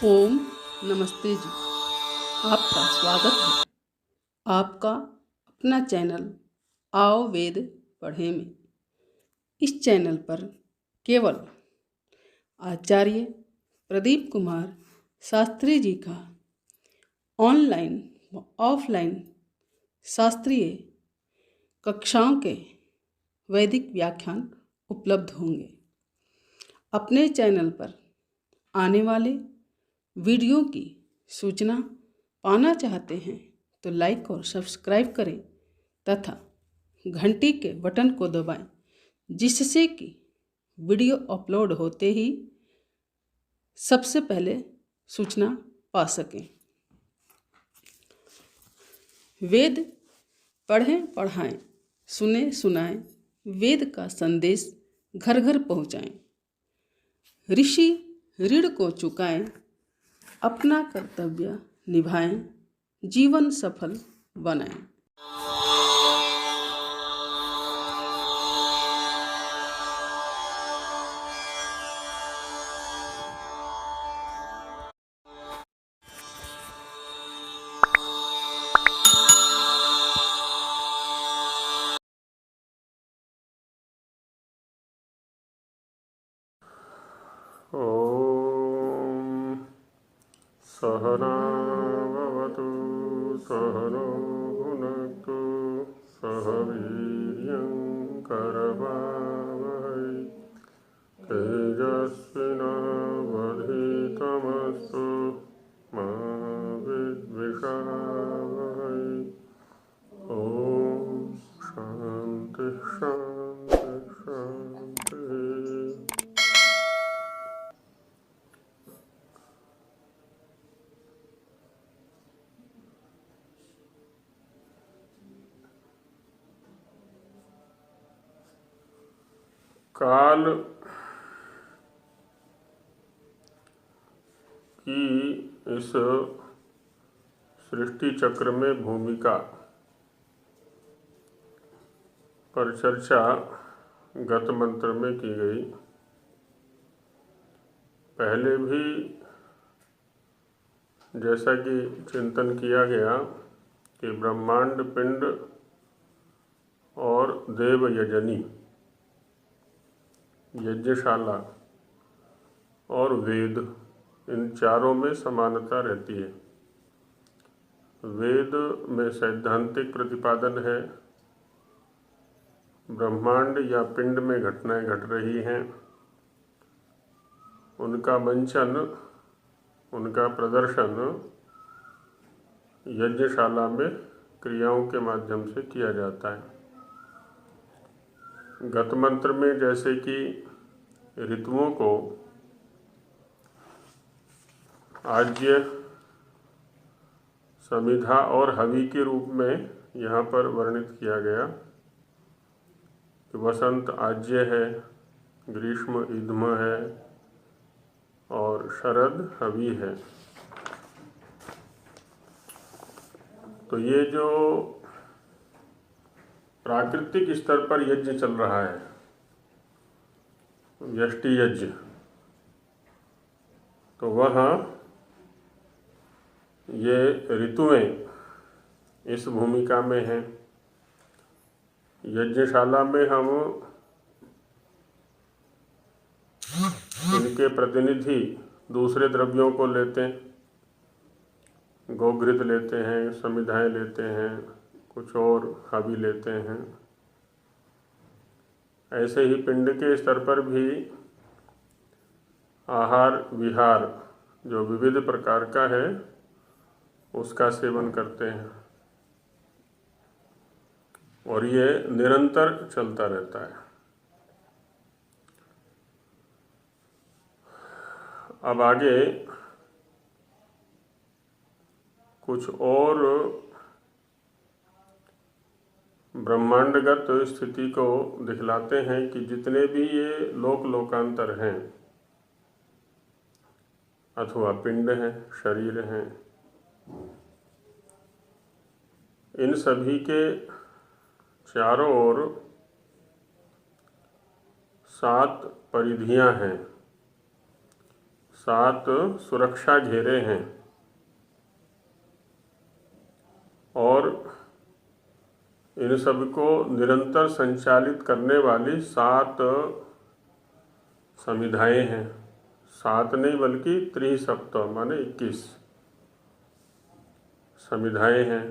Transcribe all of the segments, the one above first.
ओम नमस्ते जी। आपका स्वागत है आपका अपना चैनल आओ वेद पढ़े में। इस चैनल पर केवल आचार्य प्रदीप कुमार शास्त्री जी का ऑनलाइन व ऑफलाइन शास्त्रीय कक्षाओं के वैदिक व्याख्यान उपलब्ध होंगे। अपने चैनल पर आने वाले वीडियो की सूचना पाना चाहते हैं तो लाइक और सब्सक्राइब करें तथा घंटी के बटन को दबाएं, जिससे कि वीडियो अपलोड होते ही सबसे पहले सूचना पा सकें। वेद पढ़ें पढ़ाएं, सुने सुनाएं, वेद का संदेश घर घर पहुँचाएं। ऋषि ऋण को चुकाएं, अपना कर्तव्य निभाएं, जीवन सफल बनाएं। ॐ सहना भवतु सहनो भुनक्तु सह वीर्यं करवावहै तेजस्विनावधीतमस्तु मा विद्विषावहै। ॐ शान्ति शान्ति शान्तिः। काल की इस सृष्टि चक्र में भूमिका पर चर्चा गत मंत्र में की गई। पहले भी जैसा कि चिंतन किया गया कि ब्रह्मांड, पिंड और देव यजनी, यज्ञशाला और वेद, इन चारों में समानता रहती है। वेद में सैद्धांतिक प्रतिपादन है, ब्रह्मांड या पिंड में घटनाएं घट रही हैं, उनका मंचन, उनका प्रदर्शन यज्ञशाला में क्रियाओं के माध्यम से किया जाता है। गत मंत्र में जैसे कि ऋतुओं को आज्य, समिधा और हवि के रूप में यहाँ पर वर्णित किया गया कि वसंत आज्य है, ग्रीष्म ईध्म है और शरद हवि है। तो ये जो प्राकृतिक स्तर पर यज्ञ चल रहा है, व्यष्टि यज्ञ, तो वह ये ऋतुएं इस भूमिका में हैं। यज्ञशाला में हम इनके प्रतिनिधि दूसरे द्रव्यों को लेते हैं, गोघृत लेते हैं, समिधाएं लेते हैं, कुछ और हवि लेते हैं। ऐसे ही पिंड के स्तर पर भी आहार विहार जो विविध प्रकार का है उसका सेवन करते हैं और ये निरंतर चलता रहता है। अब आगे कुछ और ब्रह्मांडगत स्थिति को दिखलाते हैं कि जितने भी ये लोकांतर हैं अथवा पिंड हैं, शरीर हैं, इन सभी के चारों ओर 7 परिधियां हैं, 7 सुरक्षा घेरे हैं और इन सबको निरंतर संचालित करने वाली 7 समिधाएं हैं। 7 नहीं बल्कि त्रिसप्त माने 21 समिधाएं हैं।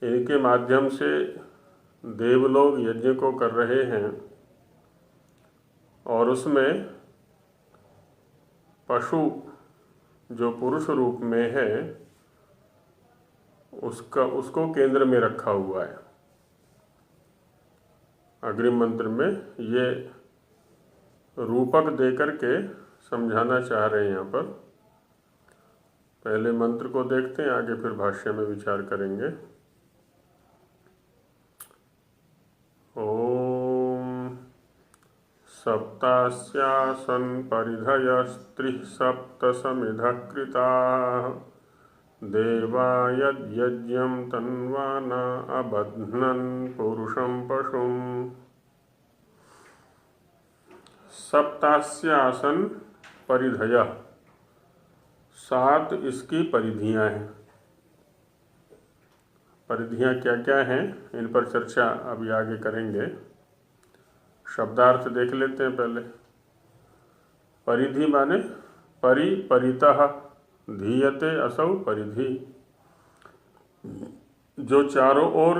इनके माध्यम से देवलोग यज्ञ को कर रहे हैं और उसमें पशु जो पुरुष रूप में है उसको केंद्र में रखा हुआ है। अग्रिम मंत्र में ये रूपक देकर के समझाना चाह रहे हैं। यहाँ पर पहले मंत्र को देखते हैं, आगे फिर भाष्य में विचार करेंगे। ओम सप्तास्यासन परिधयस्त्रिः सप्त समिधः कृताः देवा यज्ञं तन्वाना अबध्नन् पुरुषं पशुम्। सप्तास्यासन परिधयः 7 इसकी परिधियां हैं। परिधियां क्या क्या हैं इन पर चर्चा अभी आगे करेंगे। शब्दार्थ देख लेते हैं पहले। परिधि माने परि परितः धीयते असौ परिधि, जो चारों ओर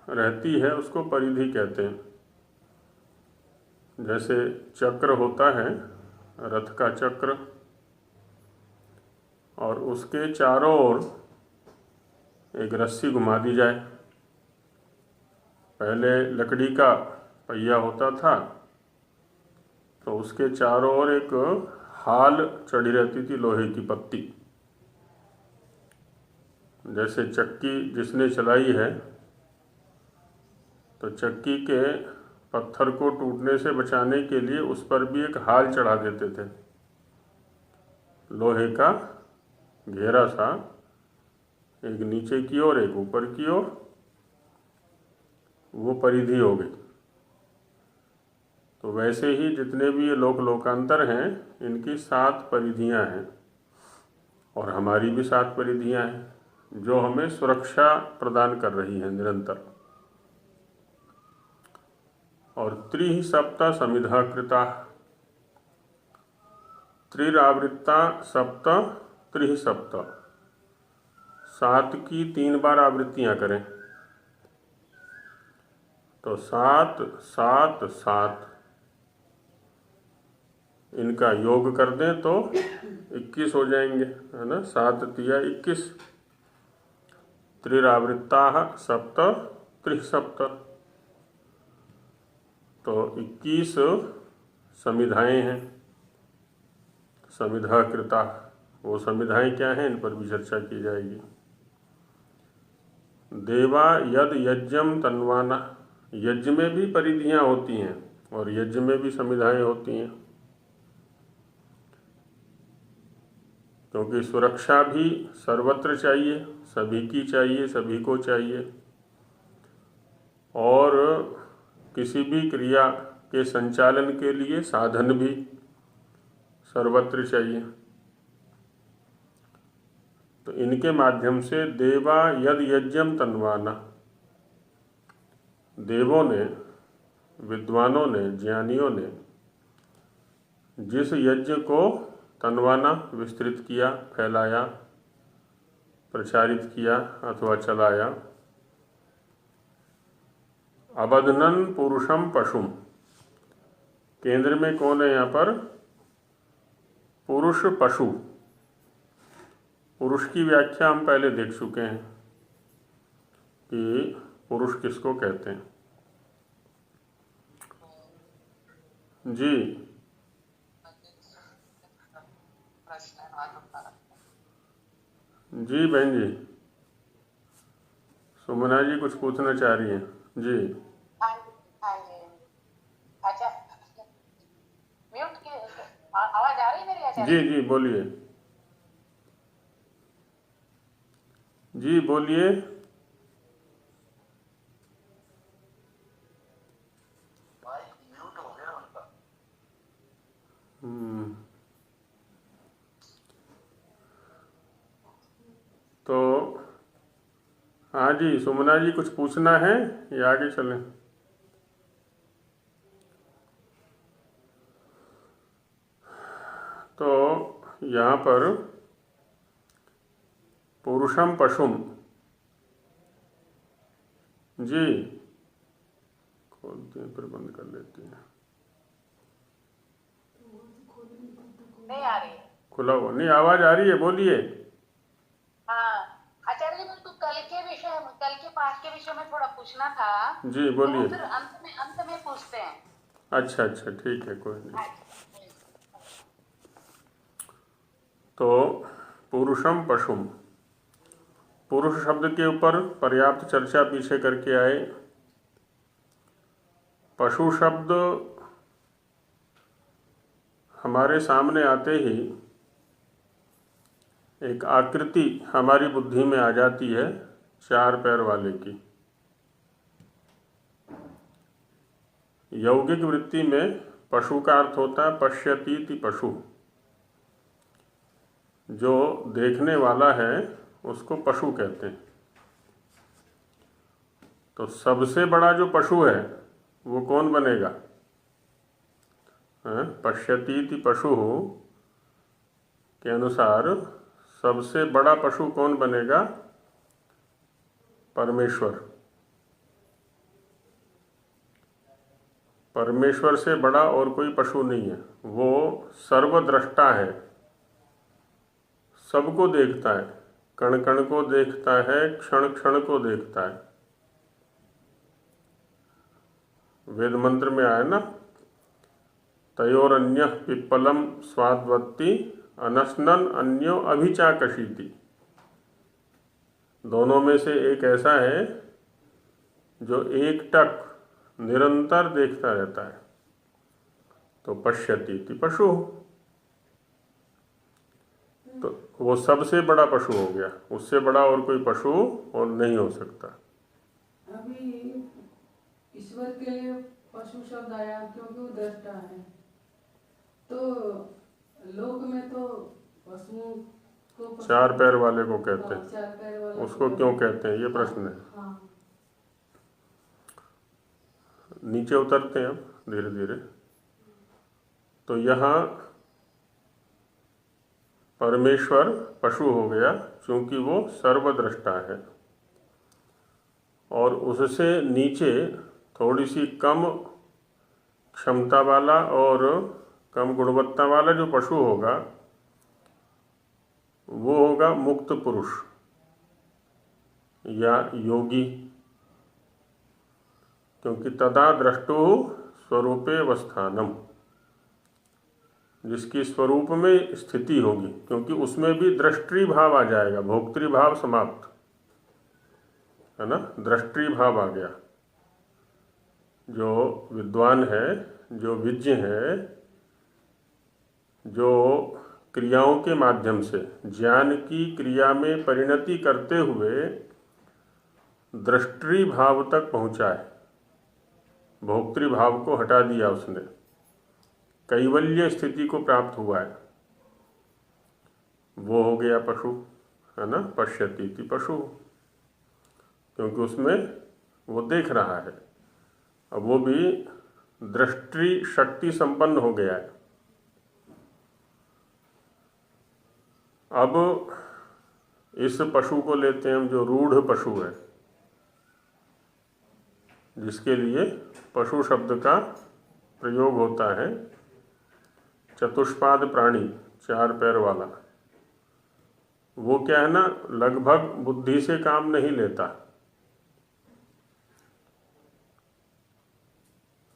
रहती है उसको परिधि कहते हैं। जैसे चक्र होता है, रथ का चक्र, और उसके चारों ओर एक रस्सी घुमा दी जाए। पहले लकड़ी का पहिया होता था तो उसके चारों ओर एक हाल चढ़ी रहती थी, लोहे की पत्ती। जैसे चक्की जिसने चलाई है तो चक्की के पत्थर को टूटने से बचाने के लिए उस पर भी एक हाल चढ़ा देते थे, लोहे का घेरा सा, एक नीचे की ओर एक ऊपर की ओर। वो परिधि हो गई। तो वैसे ही जितने भी ये लोकांतर हैं इनकी 7 परिधियां हैं और हमारी भी 7 परिधियां हैं जो हमें सुरक्षा प्रदान कर रही हैं निरंतर। और त्रि सप्त समिधा कृता, त्रिरावृत्ता सप्त त्रि सप्त, 7 की 3 बार आवृत्तियां करें तो 7 7 7, इनका योग कर दें तो 21 हो जाएंगे, है ना। 7 तिया 21, त्रिरावृत्ता सप्त त्रिसप्त, तो 21 समिधाएं हैं। समिधा कृता, वो समिधाएं क्या हैं इन पर भी चर्चा की जाएगी। देवा यद यज्ञम तन्वाना, यज्ञ में भी परिधियां होती हैं और यज्ञ में भी समिधाएं होती हैं, क्योंकि सुरक्षा भी सर्वत्र चाहिए, सभी की चाहिए, सभी को चाहिए। और किसी भी क्रिया के संचालन के लिए साधन भी सर्वत्र चाहिए। तो इनके माध्यम से देवा यद यज्ञम तन्वाना, देवों ने, विद्वानों ने, ज्ञानियों ने जिस यज्ञ को तन्वाना विस्तृत किया, फैलाया, प्रचारित किया अथवा चलाया, अबध्नन पुरुषम पशुम, केंद्र में कौन है यहाँ पर? पुरुष पशु। पुरुष की व्याख्या हम पहले देख चुके हैं कि पुरुष किसको कहते हैं। जी जी बहन जी, सुमना जी कुछ पूछना चाह रही हैं जी। हाँ जी। अच्छा, म्यूट की आवाज आ रही है मेरी? आचार्य जी जी बोलिए, जी बोलिए। हाँ जी, सुमना जी, कुछ पूछना है या आगे चलें? तो यहाँ पर पुरुषम पशुम जी, खोलते हैं फिर बंद कर लेते हैं। नहीं आ रही है। खुला हुआ नहीं, आवाज आ रही है, बोलिए। हाँ आचार्य जी, मुझको कल के पाठ के विषय में थोड़ा पूछना था। जी तो वो बोलिए। फिर अंत में पूछते हैं। अच्छा अच्छा, ठीक है, कोई नहीं। अच्छा। तो पुरुषम पशुम, पुरुष शब्द के ऊपर पर्याप्त चर्चा पीछे करके आए। पशु शब्द हमारे सामने आते ही एक आकृति हमारी बुद्धि में आ जाती है 4 पैर वाले की। यौगिक वृत्ति में पशु का अर्थ होता है पश्यतीति पशु, जो देखने वाला है उसको पशु कहते हैं। तो सबसे बड़ा जो पशु है वो कौन बनेगा? पश्यतीति पशु के अनुसार सबसे बड़ा पशु कौन बनेगा? परमेश्वर। परमेश्वर से बड़ा और कोई पशु नहीं है। वो सर्वद्रष्टा है, सबको देखता है, कण कण को देखता है, क्षण क्षण को देखता है। वेद मंत्र में आया ना, तयोरन्य पिप्पलम स्वाद्वत्ति अनशनन अन्यो अभिचाकशीति। दोनों में से एक ऐसा है जो एक टक निरंतर देखता रहता है। तो पश्यतीति पशु, तो वो सबसे बड़ा पशु हो गया। उससे बड़ा और कोई पशु और नहीं हो सकता। अभी ईश्वर के लिए पशु शब्द आया क्योंकि वो दृष्टा है। तो लोक में तो पशुओं को 4 पैर वाले को कहते हैं। 4 पैर वाले उसको क्यों कहते हैं, ये प्रश्न है। हाँ। नीचे उतरते हैं अब धीरे धीरे। तो यहाँ परमेश्वर पशु हो गया क्योंकि वो सर्वद्रष्टा है। और उससे नीचे थोड़ी सी कम क्षमता वाला और कम गुणवत्ता वाला जो पशु होगा वो होगा मुक्त पुरुष या योगी, क्योंकि तदा दृष्टो स्वरूपे अवस्थानम, जिसकी स्वरूप में स्थिति होगी, क्योंकि उसमें भी दृष्टि भाव आ जाएगा, भोक्तृ भाव समाप्त है ना, दृष्टि भाव आ गया। जो विद्वान है, जो विज्ञ है, जो क्रियाओं के माध्यम से ज्ञान की क्रिया में परिणति करते हुए दृष्टि भाव तक पहुँचा है, भोक्तृ भाव को हटा दिया उसने, कैवल्य स्थिति को प्राप्त हुआ है, वो हो गया पशु, है ना, पश्यतीति पशु, क्योंकि उसमें वो देख रहा है। अब वो भी दृष्टि शक्ति संपन्न हो गया है। अब इस पशु को लेते हैं हम जो रूढ़ पशु है, जिसके लिए पशु शब्द का प्रयोग होता है। चतुष्पाद प्राणी, 4 पैर वाला, वो क्या है ना, लगभग बुद्धि से काम नहीं लेता।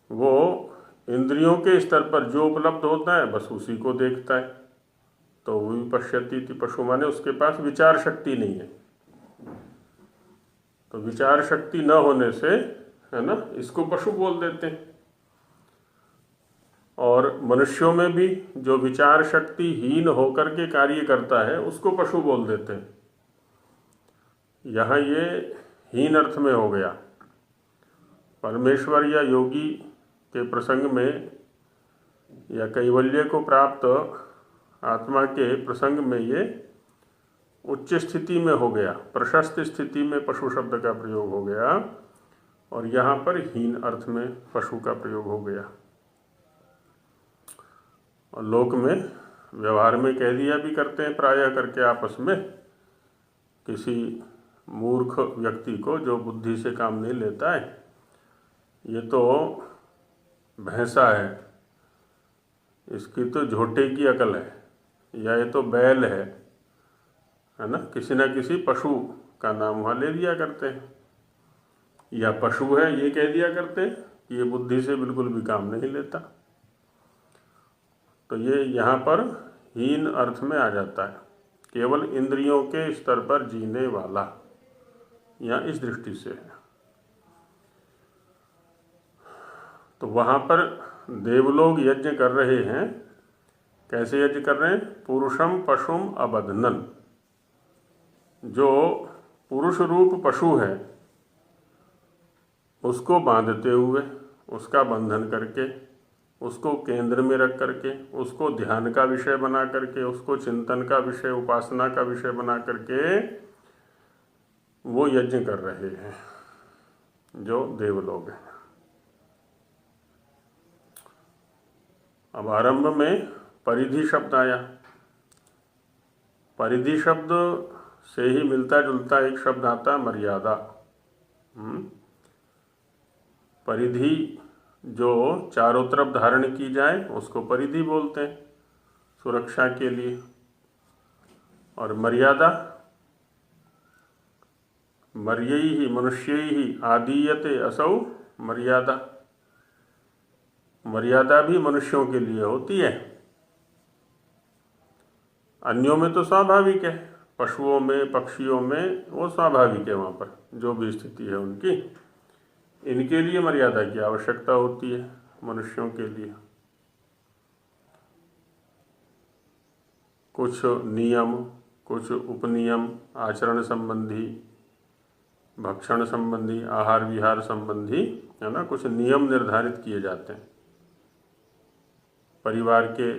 वो इंद्रियों के स्तर पर जो उपलब्ध होता है बस उसी को देखता है। तो वो भी पश्यतीति पशु, माने उसके पास विचार शक्ति नहीं है। तो विचार शक्ति न होने से, है ना, इसको पशु बोल देते हैं। और मनुष्यों में भी जो विचार शक्ति हीन होकर के कार्य करता है उसको पशु बोल देते हैं। यहाँ ये हीन अर्थ में हो गया। परमेश्वर या योगी के प्रसंग में या कैवल्य को प्राप्त आत्मा के प्रसंग में ये उच्च स्थिति में हो गया, प्रशस्त स्थिति में पशु शब्द का प्रयोग हो गया, और यहाँ पर हीन अर्थ में पशु का प्रयोग हो गया। और लोक में व्यवहार में कह दिया भी करते हैं प्रायः करके आपस में, किसी मूर्ख व्यक्ति को जो बुद्धि से काम नहीं लेता है, ये तो भैंसा है, इसकी तो झोटे की अकल है, या ये तो बैल है ना, किसी न किसी पशु का नाम वहाँ ले दिया करते हैं, या पशु है ये कह दिया करते हैं कि ये बुद्धि से बिल्कुल भी काम नहीं लेता। तो ये यहाँ पर हीन अर्थ में आ जाता है, केवल इंद्रियों के स्तर पर जीने वाला, या इस दृष्टि से है। तो वहाँ पर देवलोग यज्ञ कर रहे हैं। कैसे यज्ञ कर रहे हैं? पुरुषम पशुम अबधनन, जो पुरुष रूप पशु है उसको बांधते हुए, उसका बंधन करके, उसको केंद्र में रख करके, उसको ध्यान का विषय बना करके, उसको चिंतन का विषय, उपासना का विषय बना करके वो यज्ञ कर रहे हैं जो देवलोग हैं। अब आरंभ में परिधि शब्द आया। परिधि शब्द से ही मिलता जुलता एक शब्द आता है मर्यादा। परिधि जो चारों तरफ धारण की जाए उसको परिधि बोलते हैं सुरक्षा के लिए। और मर्यादा, मर्यैहि मनुष्यैहि आदीयते असौ मर्यादा, मर्यादा भी मनुष्यों के लिए होती है। अन्यों में तो स्वाभाविक है, पशुओं में, पक्षियों में वो स्वाभाविक है, वहाँ पर जो भी स्थिति है उनकी। इनके लिए मर्यादा की आवश्यकता होती है, मनुष्यों के लिए कुछ नियम, कुछ उपनियम, आचरण संबंधी, भक्षण संबंधी, आहार विहार संबंधी, है ना, कुछ नियम निर्धारित किए जाते हैं। परिवार के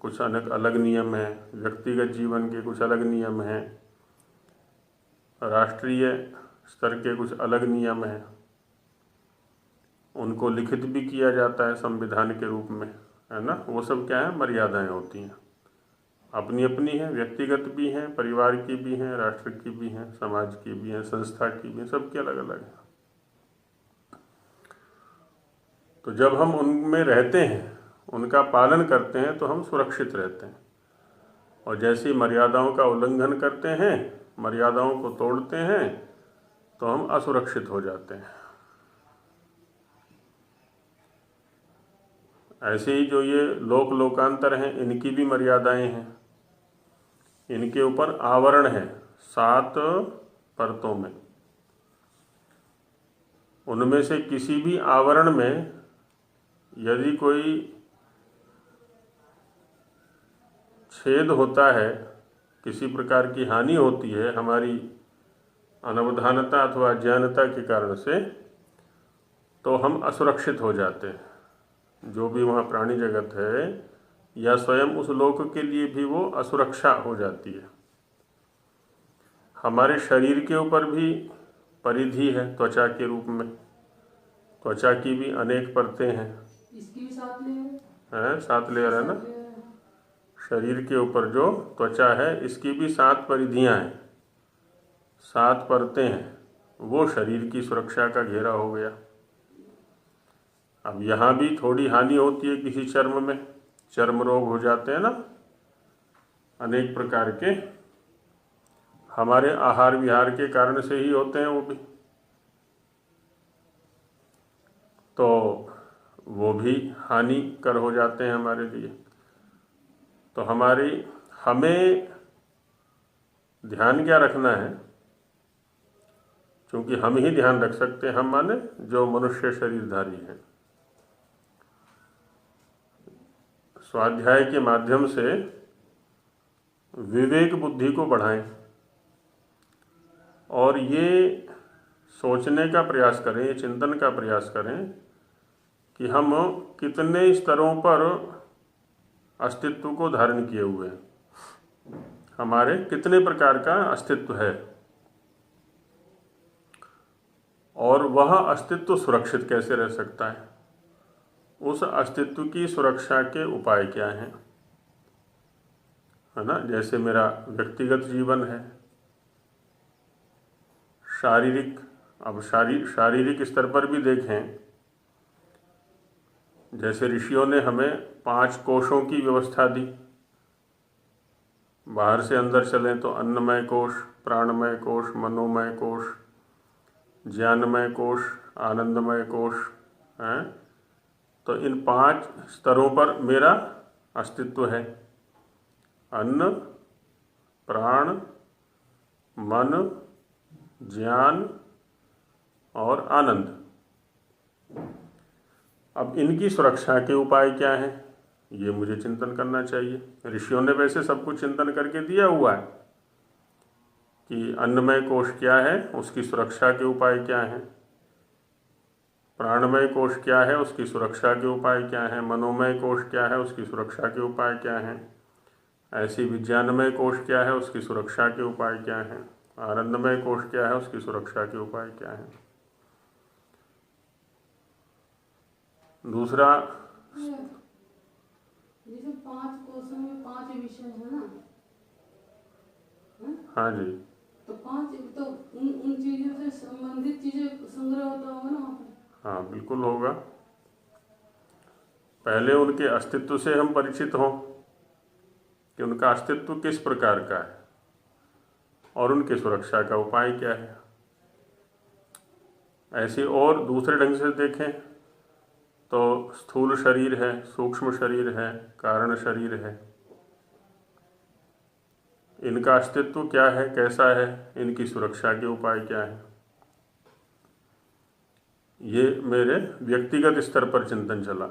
कुछ अलग नियम हैं, व्यक्तिगत जीवन के कुछ अलग नियम हैं, राष्ट्रीय स्तर के कुछ अलग नियम हैं। उनको लिखित भी किया जाता है संविधान के रूप में, है ना। वो सब क्या है? मर्यादाएं होती हैं, अपनी अपनी हैं, व्यक्तिगत भी हैं, परिवार की भी हैं, राष्ट्र की भी हैं, समाज की भी हैं, संस्था की भी हैं, सबके अलग अलग हैं। तो जब हम उनमें रहते हैं, उनका पालन करते हैं, तो हम सुरक्षित रहते हैं। और जैसी मर्यादाओं का उल्लंघन करते हैं, मर्यादाओं को तोड़ते हैं, तो हम असुरक्षित हो जाते हैं। ऐसे ही जो ये लोकांतर हैं, इनकी भी मर्यादाएं हैं। इनके ऊपर आवरण है 7 परतों में। उनमें से किसी भी आवरण में यदि कोई छेद होता है, किसी प्रकार की हानि होती है हमारी अनवधानता अथवा अज्ञानता के कारण से, तो हम असुरक्षित हो जाते हैं। जो भी वहाँ प्राणी जगत है या स्वयं उस लोक के लिए भी वो असुरक्षा हो जाती है। हमारे शरीर के ऊपर भी परिधि है त्वचा के रूप में। त्वचा की भी अनेक परतें हैं। इसकी भी 7 लेयर है, 7 लेयर है ना। शरीर के ऊपर जो त्वचा है इसकी भी 7 परिधियां हैं, 7 परतें हैं। वो शरीर की सुरक्षा का घेरा हो गया। अब यहाँ भी थोड़ी हानि होती है किसी चर्म में, चर्म रोग हो जाते हैं ना अनेक प्रकार के, हमारे आहार विहार के कारण से ही होते हैं वो भी। तो वो भी हानिकर हो जाते हैं हमारे लिए। तो हमें ध्यान क्या रखना है? क्योंकि हम ही ध्यान रख सकते हैं, हम माने जो मनुष्य शरीरधारी हैं। स्वाध्याय के माध्यम से विवेक बुद्धि को बढ़ाएं और ये सोचने का प्रयास करें, ये चिंतन का प्रयास करें कि हम कितने स्तरों पर अस्तित्व को धारण किए हुए हैं। हमारे कितने प्रकार का अस्तित्व है और वह अस्तित्व सुरक्षित कैसे रह सकता है, उस अस्तित्व की सुरक्षा के उपाय क्या हैं, है ना। जैसे मेरा व्यक्तिगत जीवन है, शारीरिक, अब शारीरिक स्तर पर भी देखें, जैसे ऋषियों ने हमें 5 कोशों की व्यवस्था दी। बाहर से अंदर चलें तो अन्नमय कोश, प्राणमय कोश, मनोमय कोश, ज्ञानमय कोश, आनंदमय कोश हैं। तो इन 5 स्तरों पर मेरा अस्तित्व है। अन्न, प्राण, मन, ज्ञान और आनंद। अब इनकी सुरक्षा के उपाय क्या हैं, ये मुझे चिंतन करना चाहिए। ऋषियों ने वैसे सब कुछ चिंतन करके दिया हुआ है कि अन्नमय कोश क्या है, उसकी सुरक्षा के उपाय क्या हैं, प्राणमय कोश क्या है, उसकी सुरक्षा के उपाय क्या हैं, मनोमय कोश क्या है, उसकी सुरक्षा के उपाय क्या हैं, ऐसी विज्ञानमय कोश क्या है, उसकी सुरक्षा के उपाय क्या हैं, आनंदमय कोश क्या है, उसकी सुरक्षा के उपाय क्या हैं। दूसरा, जैसे 5 कोशों में 5 विषय है ना, हाँ जी, तो 5 तो उन चीजों से संबंधित चीजें संग्रह होता होगा ना वहाँ पे। हाँ बिल्कुल होगा। पहले उनके अस्तित्व से हम परिचित हों कि उनका अस्तित्व किस प्रकार का है और उनकी सुरक्षा का उपाय क्या है। ऐसे और दूसरे ढंग से देखें तो स्थूल शरीर है, सूक्ष्म शरीर है, कारण शरीर है, इनका अस्तित्व क्या है, कैसा है, इनकी सुरक्षा के उपाय क्या है। ये मेरे व्यक्तिगत स्तर पर चिंतन चला,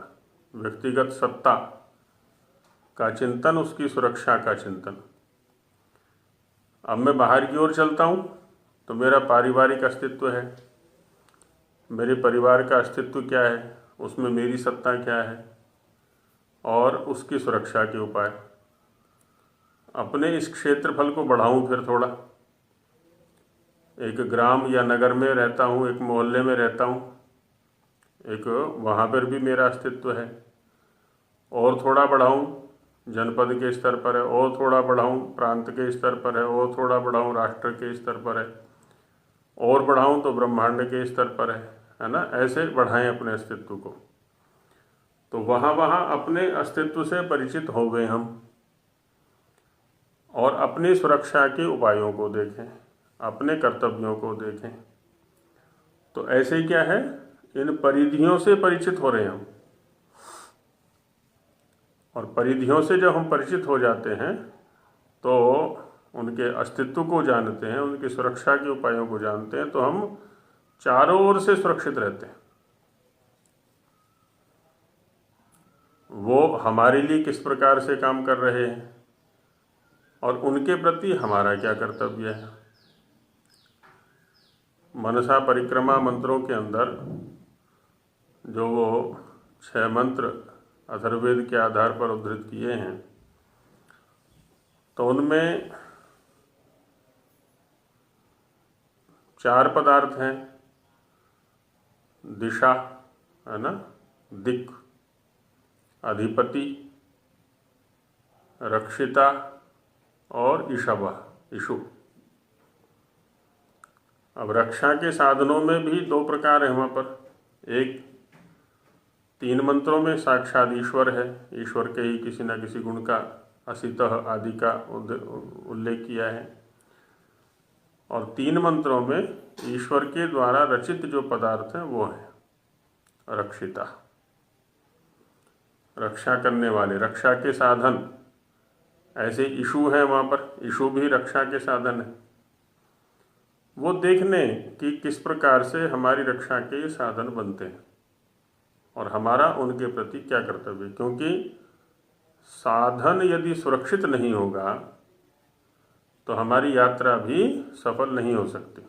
व्यक्तिगत सत्ता का चिंतन, उसकी सुरक्षा का चिंतन। अब मैं बाहर की ओर चलता हूँ तो मेरा पारिवारिक अस्तित्व है, मेरे परिवार का अस्तित्व क्या है, उसमें मेरी सत्ता क्या है और उसकी सुरक्षा के उपाय। अपने इस क्षेत्रफल को बढ़ाऊं, फिर थोड़ा, एक ग्राम या नगर में रहता हूँ, एक मोहल्ले में रहता हूँ, एक वहाँ पर भी मेरा अस्तित्व है। और थोड़ा बढ़ाऊं, जनपद के स्तर पर है, और थोड़ा बढ़ाऊं प्रांत के स्तर पर है, और थोड़ा बढ़ाऊं राष्ट्र के स्तर पर है, और बढ़ाऊं तो ब्रह्मांड के स्तर पर है ना। ऐसे बढ़ाएं अपने अस्तित्व को। तो वहाँ वहाँ अपने अस्तित्व से परिचित हो गए हम और अपनी सुरक्षा के उपायों को देखें, अपने कर्तव्यों को देखें। तो ऐसे क्या है, इन परिधियों से परिचित हो रहे हैं हम, और परिधियों से जब हम परिचित हो जाते हैं तो उनके अस्तित्व को जानते हैं, उनकी सुरक्षा के उपायों को जानते हैं, तो हम चारों ओर से सुरक्षित रहते हैं। वो हमारे लिए किस प्रकार से काम कर रहे हैं और उनके प्रति हमारा क्या कर्तव्य है। मनसा परिक्रमा मंत्रों के अंदर जो वो 6 मंत्र अथर्ववेद के आधार पर उद्धृत किए हैं, तो उनमें 4 पदार्थ हैं। दिशा, है ना, दिक्, अधिपति, रक्षिता और ईशवा, ईशु। अब रक्षा के साधनों में भी 2 प्रकार है वहाँ पर। एक 3 मंत्रों में साक्षात ईश्वर है, ईश्वर के ही किसी न किसी गुण का, असितः आदि का उल्लेख किया है। और 3 मंत्रों में ईश्वर के द्वारा रचित जो पदार्थ हैं वो है रक्षिता, रक्षा करने वाले, रक्षा के साधन। ऐसे ईशु है वहाँ पर, ईशु भी रक्षा के साधन है। वो देखने कि किस प्रकार से हमारी रक्षा के साधन बनते हैं और हमारा उनके प्रति क्या कर्तव्य। क्योंकि साधन यदि सुरक्षित नहीं होगा तो हमारी यात्रा भी सफल नहीं हो सकती।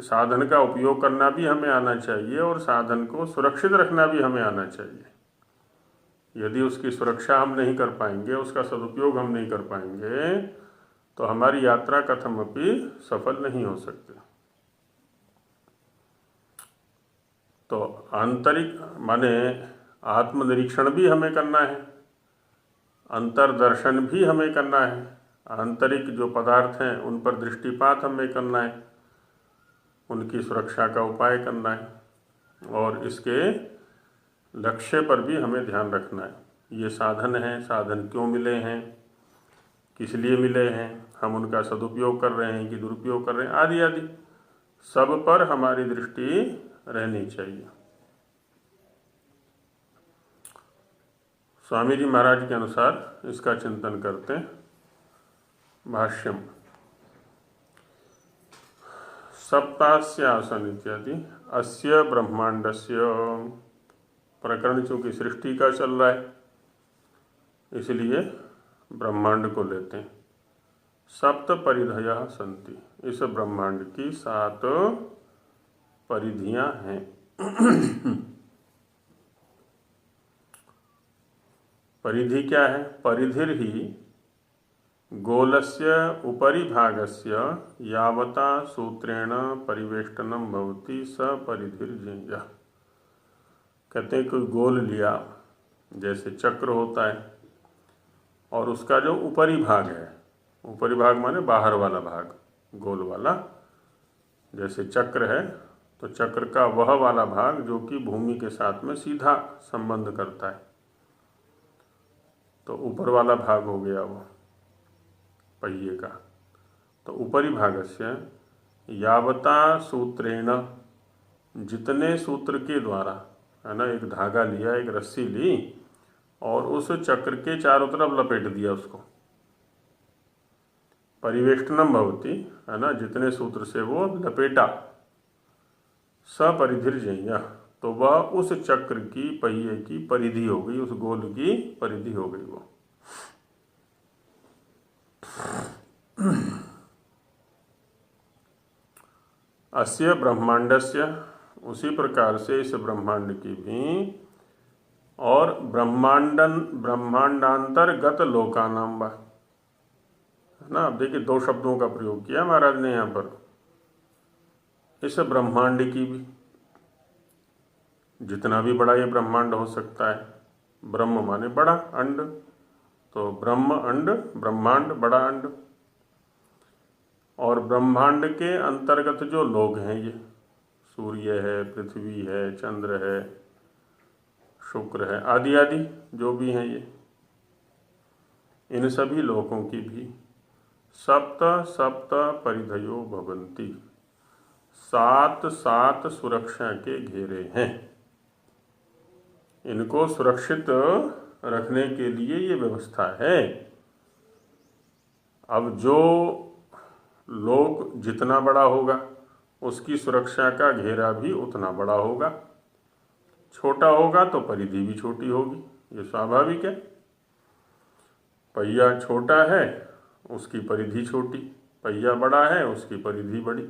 साधन का उपयोग करना भी हमें आना चाहिए और साधन को सुरक्षित रखना भी हमें आना चाहिए। यदि उसकी सुरक्षा हम नहीं कर पाएंगे, उसका सदुपयोग हम नहीं कर पाएंगे, तो हमारी यात्रा कथमपि सफल नहीं हो सकती। तो आंतरिक माने आत्मनिरीक्षण भी हमें करना है, अंतर्दर्शन भी हमें करना है, आंतरिक जो पदार्थ हैं उन पर दृष्टिपात हमें करना है, उनकी सुरक्षा का उपाय करना है, और इसके लक्ष्य पर भी हमें ध्यान रखना है। ये साधन हैं, साधन क्यों मिले हैं, किस लिए मिले हैं, हम उनका सदुपयोग कर रहे हैं कि दुरुपयोग कर रहे हैं, आदि आदि सब पर हमारी दृष्टि रहनी चाहिए। स्वामी जी महाराज के अनुसार इसका चिंतन करते हैं। भाष्यम सप्तास्य आसन इत्यादि अस्य ब्रह्मांडस्य, प्रकरण चूंकि सृष्टि का चल रहा है इसलिए ब्रह्मांड को लेते हैं। सप्त परिधयः सन्ति, इस ब्रह्मांड की 7 परिधियां हैं। परिधि क्या है? परिधिर ही गोलस्य उपरि भागस्य यावता सूत्रेण परिवेष्टनम भवति स परिधिर्ज्ञेयः। कहते हैं कोई गोल लिया, जैसे चक्र होता है, और उसका जो ऊपरी भाग है, ऊपरी भाग माने बाहर वाला भाग, गोल वाला, जैसे चक्र है तो चक्र का वह वाला भाग जो कि भूमि के साथ में सीधा संबंध करता है, तो ऊपर वाला भाग हो गया वो पहिए का। तो ऊपरी भागस्य यावता सूत्रेण, जितने सूत्र के द्वारा, है ना, एक धागा लिया, एक रस्सी ली और उस चक्र के चारों तरफ लपेट दिया उसको, परिवेष्टनम भवति, है ना, जितने सूत्र से वो लपेटा, सपरिधिर्ज्ञेयः, तो वह उस चक्र की पहिए की परिधि हो गई, उस गोल की परिधि हो गई वो। अस्य ब्रह्मांडस्य, उसी प्रकार से इस ब्रह्मांड की भी, और ब्रह्मांडांतर्गत लोकानाम वा, है ना। अब देखिए 2 शब्दों का प्रयोग किया महाराज ने यहाँ पर। इस ब्रह्मांड की भी, जितना भी बड़ा ये ब्रह्मांड हो सकता है, ब्रह्म माने बड़ा, अंड, तो ब्रह्म अंड, ब्रह्मांड बड़ा अंड, और ब्रह्मांड के अंतर्गत जो लोग हैं, ये सूर्य है, पृथ्वी है, चंद्र है, शुक्र है, आदि आदि जो भी हैं ये, इन सभी लोगों की भी सप्त सप्त परिधयो भवन्ति, 7 सुरक्षा के घेरे हैं। इनको सुरक्षित रखने के लिए ये व्यवस्था है। अब जो लोक जितना बड़ा होगा उसकी सुरक्षा का घेरा भी उतना बड़ा होगा, छोटा होगा तो परिधि भी छोटी होगी, ये स्वाभाविक है। पहिया छोटा है उसकी परिधि छोटी, पहिया बड़ा है उसकी परिधि बड़ी।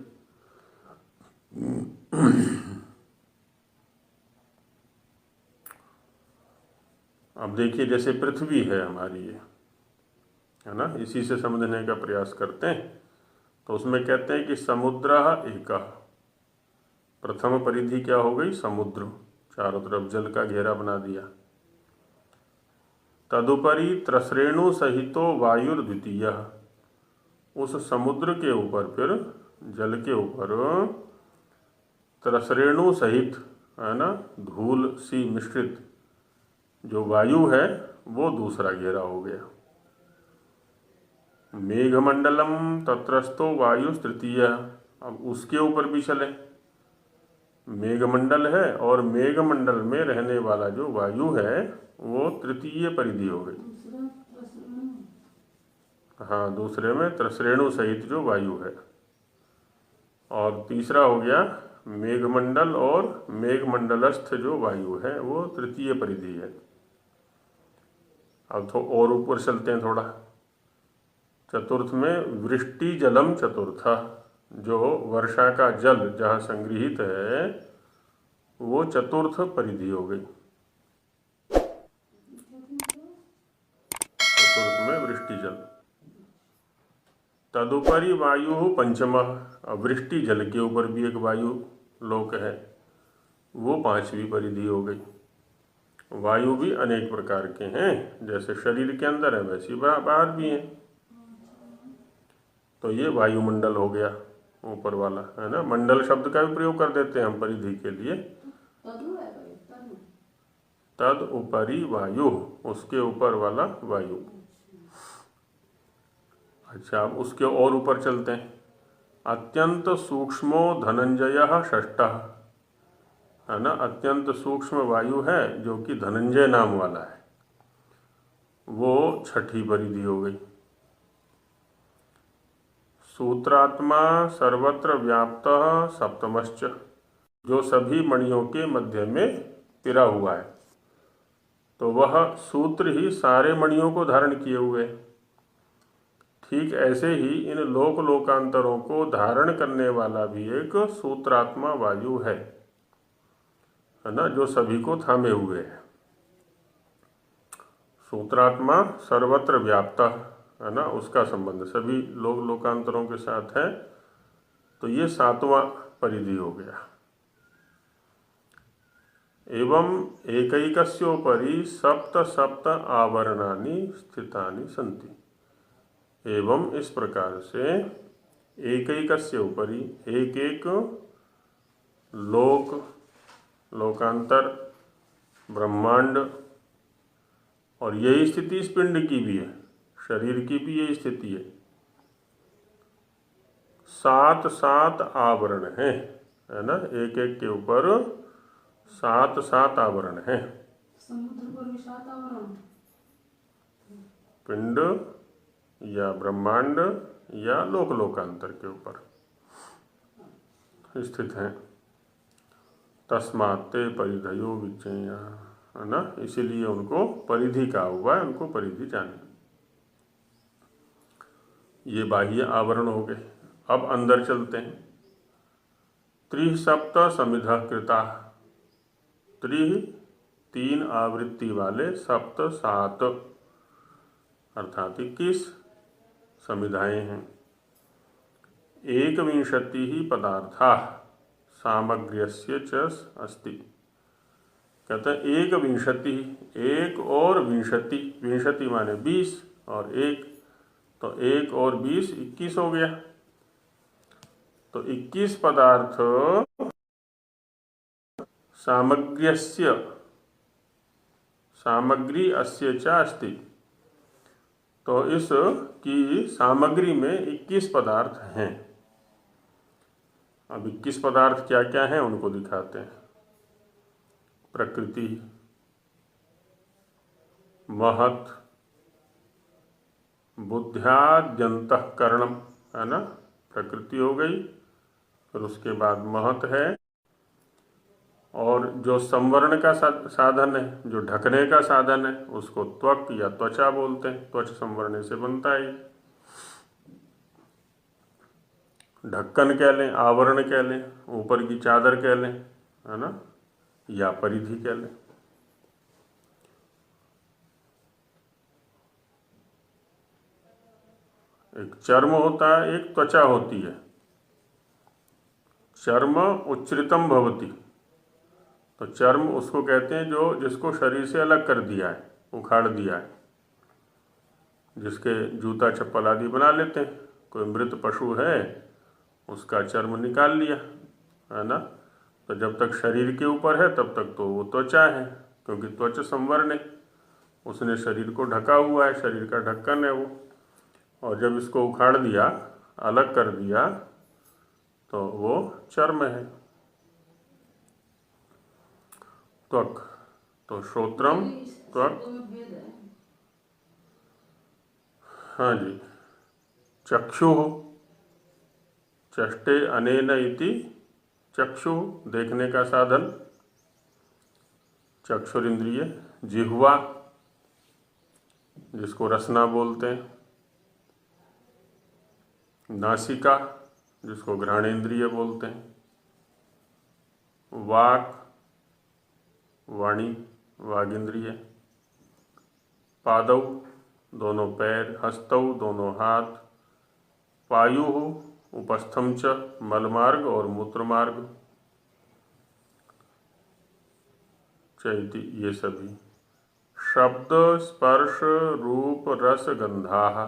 अब देखिए जैसे पृथ्वी है हमारी, ये है ना, इसी से समझने का प्रयास करते हैं। तो उसमें कहते हैं कि समुद्र एकः, प्रथम परिधि क्या हो गई? समुद्र, चारों तरफ जल का घेरा बना दिया। तदुपरि त्रसरेणु सहितो वायुर्द्वितीयः, उस समुद्र के ऊपर, फिर जल के ऊपर त्रसरेणु सहित, है ना, धूल सी मिश्रित जो वायु है वो दूसरा घेरा हो गया। मेघमंडलम तत्रस्थो वायु तृतीय, अब उसके ऊपर भी चले, मेघमंडल है और मेघमंडल में रहने वाला जो वायु है वो तृतीय परिधि हो गई। हाँ, दूसरे में त्रसरेणु सहित जो वायु है, और तीसरा हो गया मेघमंडल और मेघमंडलस्थ जो वायु है वो तृतीय परिधि है। अब और ऊपर चलते हैं थोड़ा, चतुर्थ में वृष्टि जलम चतुर्थ, जो वर्षा का जल जहाँ संग्रहित है वो चतुर्थ परिधि हो गई। वृष्टि जल। तदुपरि वायु पंचमः, वृष्टि जल के ऊपर भी एक वायु लोक है, वो 5वीं परिधि हो गई। वायु भी अनेक प्रकार के हैं, जैसे शरीर के अंदर है वैसे बाहर भी हैं। तो ये वायुमंडल हो गया ऊपर वाला, है ना। मंडल शब्द का भी प्रयोग कर देते हैं हम परिधि के लिए। तद उपरि वायु, उसके ऊपर वाला वायु। अच्छा, अब उसके और ऊपर चलते हैं। अत्यंत सूक्ष्मो धनंजय षष्ठः, है ना। अत्यंत सूक्ष्म वायु है जो कि धनंजय नाम वाला है, वो 6ठी परिधि हो गई। सूत्रात्मा सर्वत्र व्याप्त सप्तमश्च, जो सभी मणियों के मध्य में पिरा हुआ है, तो वह सूत्र ही सारे मणियों को धारण किए हुए। ठीक ऐसे ही इन लोक लोकांतरों को धारण करने वाला भी एक सूत्रात्मा वायु है ना, जो सभी को थामे हुए है। सूत्रात्मा सर्वत्र व्याप्त, है ना, उसका संबंध सभी लोक लोकांतरों के साथ है। तो ये 7वां परिधि हो गया। एवं एकैकस्योपरि सप्त सप्त आवरणानि स्थितानि सन्ति। एवं इस प्रकार से एकैकस्य ऊपरी, एक एक लोक लोकांतर ब्रह्मांड, और यही स्थिति इस पिंड की भी है, शरीर की भी यही स्थिति है। 7 7 आवरण है ना, एक एक के ऊपर 7 7 आवरण है। समुद्र पर भी 7 आवरण, पिंड या ब्रह्मांड या लोक लोकांतर के ऊपर स्थित है। तस्मात्ते परिधयो विज्ञेय, है ना, इसीलिए उनको परिधि कहा हुआ है, उनको परिधि जाने। ये बाह्य आवरण हो गए। अब अंदर चलते हैं। 3 समिधा कृता, 3 आवृत्ति वाले, 7 7 अर्थात 21 समिधाएं हैं। 21 पदार्था सामग्र्यस्य च अस्ति। कहते हैं 21, 1 और 20, 20 माने 20 और 1, तो 1 और 20 21 हो गया। तो 21 पदार्थ सामग्र्यस्य, सामग्री अस्य च अस्ति। तो इस की सामग्री में 21 पदार्थ हैं। अब 21 पदार्थ क्या क्या हैं उनको दिखाते हैं। प्रकृति, महत्, बुद्ध्याद्यंतःकरणम, है ना, प्रकृति हो गई। फिर उसके बाद महत् है, और जो संवरण का साधन है, जो ढकने का साधन है, उसको त्वक या त्वचा बोलते हैं। त्वच संवरणे से बनता है। ढक्कन कह लें, आवरण कह लें, ऊपर की चादर कह लें, है ना, या परिधि कह लें। एक चर्म होता है, एक त्वचा होती है। चर्म उच्छ्रितम भवति, तो चर्म उसको कहते हैं जो जिसको शरीर से अलग कर दिया है, उखाड़ दिया है, जिसके जूता चप्पल आदि बना लेते हैं। कोई मृत पशु है, उसका चर्म निकाल लिया, है ना। तो जब तक शरीर के ऊपर है तब तक तो वो त्वचा है, क्योंकि त्वच संवरण है, उसने शरीर को ढका हुआ है, शरीर का ढक्कन है वो। और जब इसको उखाड़ दिया, अलग कर दिया, तो वो चर्म है। त्वक, तो श्रोत्रम त्वक, हाँ जी। चक्षु, चष्टे अनेन इति चक्षु, देखने का साधन, चक्षुरिंद्रिय। जिह्वा, जिसको रसना बोलते हैं। नासिका, जिसको घ्राणेन्द्रिय बोलते हैं। वाक, वाणी, वागिंद्रिय। पादव, दोनों पैर, हस्तौ दोनों हाथ, पायु उपस्थम च मलमार्ग और मूत्रमार्ग, चैति ये सभी। शब्द स्पर्श रूप रस गंधा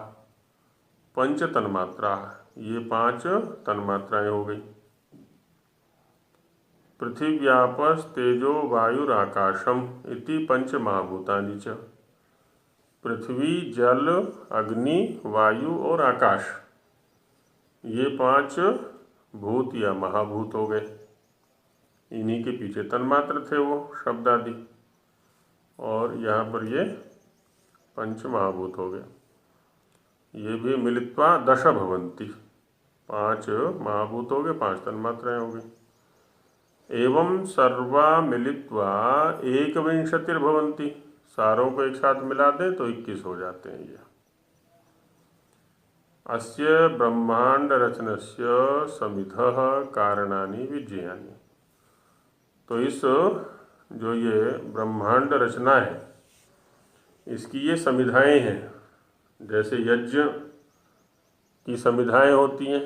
पंच तन्मात्रा, ये 5 तन्मात्राएं हो गई। पृथिव्यापस तेजो वायुराकाशम इति पंच महाभूतानि च, पृथ्वी जल अग्नि वायु और आकाश, ये 5 भूत या महाभूत हो गए। इन्हीं के पीछे तन्मात्र थे वो शब्द आदि, और यहाँ पर ये पंच महाभूत हो गए। ये भी मिलित्वा दश भवन्ति, 5 महाभूत हो गए, 5 तन्मात्राएं हो गई। एवं सर्वा मिलित्वा एकविंशतिर्भवन्ति, सारों को एक साथ मिला दें तो 21 हो जाते हैं ये। अस्य ब्रह्मांड रचनस्य समिधः कारणानि विज्ञेयानि, तो इस जो ये ब्रह्मांड रचना है इसकी ये समिधाएं हैं। जैसे यज्ञ की समिधाएं होती हैं,